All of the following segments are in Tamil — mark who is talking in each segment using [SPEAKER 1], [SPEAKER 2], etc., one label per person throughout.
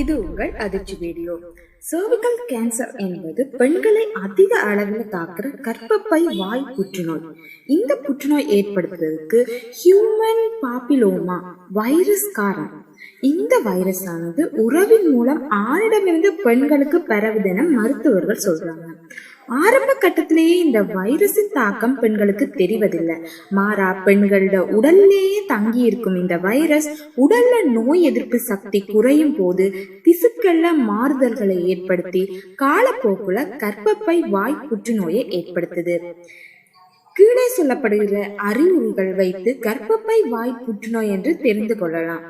[SPEAKER 1] இது உங்கள் அதிர்ச்சி வீடியோ. சர்விக்கல் கேன்சர் என்பது பெண்களை அதிக அளவில் தாக்குற கர்ப்பப்பை வாய் புற்றுநோய். இந்த புற்றுநோய் ஏற்படுத்துவதற்கு ஹியூமன் பாப்பிலோமா வைரஸ் காரணம். இந்த வைரஸ் ஆனது உறவின் மூலம் ஆணிடமிருந்து பெண்களுக்கு பரவுதென மருத்துவர்கள் சொல்றாங்க. ஆரம்ப கட்டத்திலேயே இந்த வைரஸின் தாக்கம் பெண்களுக்கு தெரிவதில்லை. மாறா பெண்களோட உடல்லேயே தங்கி இருக்கும் இந்த வைரஸ் உடல்ல நோய் எதிர்ப்பு சக்தி குறையும் போது திசுக்கள்ல மாறுதல்களை ஏற்படுத்தி காலப்போக்குல கர்ப்பப்பை வாய் புற்றுநோயை ஏற்படுத்துது. கீழே சொல்லப்படுகிற அறிகுறிகள் வைத்து கர்ப்பப்பை வாய் புற்றுநோய் என்று தெரிந்து கொள்ளலாம்.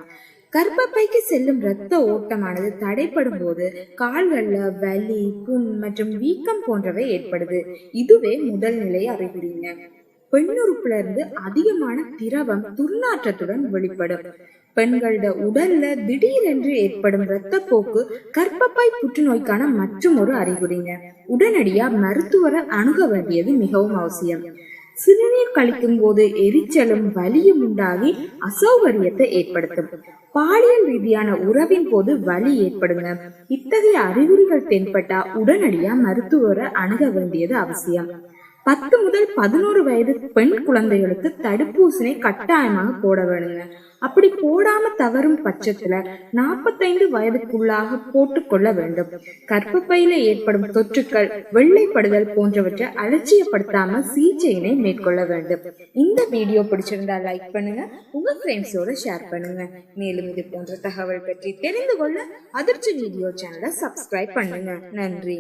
[SPEAKER 1] கர்ப்பப்பைக்கு செல்லும் இரத்த ஓட்டமானது தடைப்படும் போது கால்கள்ல வலி, புண் மற்றும் வீக்கம் போன்றவை ஏற்படுது. இதுவே முதல் நிலை அறிகுறிங்க. பெண்ணுறுப்புல இருந்து அதிகமான திரவம் துர்நாற்றத்துடன் வெளிப்படும். பெண்களோட உடல்ல திடீரென்று ஏற்படும் இரத்த போக்கு கர்ப்பப்பை புற்றுநோய்க்கான மற்றும் ஒரு அறிகுறிங்க. உடனடியா மருத்துவரை அணுக வேண்டியது மிகவும் அவசியம். சிறுநீர் கழிக்கும் போது எரிச்சலும் வலியும் உண்டாகி அசௌகரியத்தை ஏற்படுத்தும். பாலியல் ரீதியான உறவின் போது வலி ஏற்படுங்க. இத்தகைய அறிகுறிகள் தென்பட்டா உடனடியா மருத்துவரை அணுக வேண்டியது அவசியம். 10 முதல் 11 வயது பெண் குழந்தைகளுக்கு தடுப்பூசினை கட்டாயமாக போட வேணுங்க. அப்படி போடாம தவறும் பட்சத்துல 45 வயதுக்குள்ளாக போட்டுக்கொள்ள வேண்டும். கர்ப்பப்பையில ஏற்படும் தொற்றுக்கள், வெள்ளைப்படுதல் போன்றவற்றை அலட்சியப்படுத்தாம சிகிச்சையினை மேற்கொள்ள வேண்டும். இந்த வீடியோ பிடிச்சிருந்தா லைக் பண்ணுங்க, உங்க ஃப்ரெண்ட்ஸோட ஷேர் பண்ணுங்க. மேலும் இது போன்ற தகவல் பற்றி தெரிந்து கொள்ள அதிர்ச்சி வீடியோ சேனலை சப்ஸ்கிரைப் பண்ணுங்க. நன்றி.